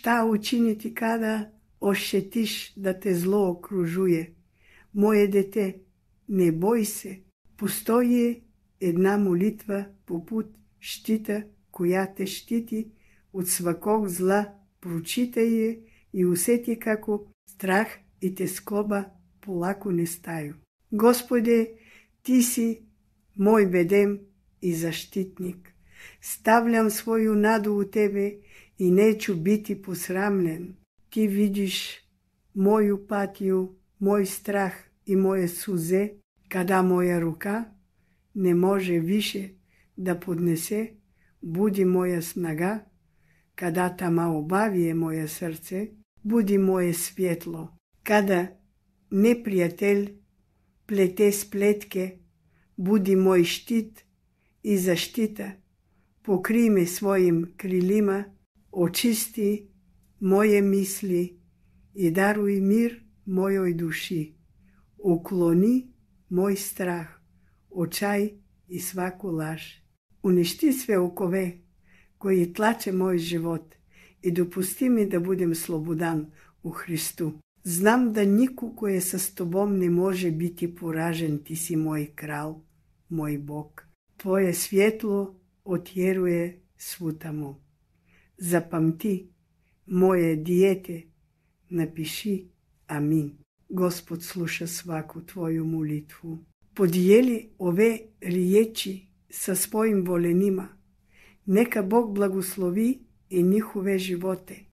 Šta učiniti kada osjetiš da te zlo okružuje? Moje dete, ne boj se. Постои една молитва попут щита, коя те щити от сваког зла. Прочитай я и усети како страх и тескоба полако не стаю. Господе, Ти си мой бедем и защитник. Ставljam svoju nadu u Tebe i neću biti posramljen. Ti vidiš moju patiju, moj strah i moje suze, kada moja ruka ne može više da podnese, budi moja snaga, kada tama obavije moje srce, budi moje svjetlo. Kada neprijatelj plete spletke, budi moj štit i zaštita, pokrij me svojim krilima, očisti moje misli i daruj mir mojoj duši. Ukloni moj strah, očaj i svaku laž. Uništi sve okove koji tlače moj život i dopusti mi da budem slobodan u Hristu. Znam da niko ko je sa tobom ne može biti poražen, Ti si moj kralj, moj Bog. Tvoje svjetlo otjeruje svu tamu. Zapamti, moje dijete, napiši amin. Gospod sluša svaku tvoju molitvu. Podijeli ove riječi sa svojim volenima. Neka Bog blagoslovi i njihove živote.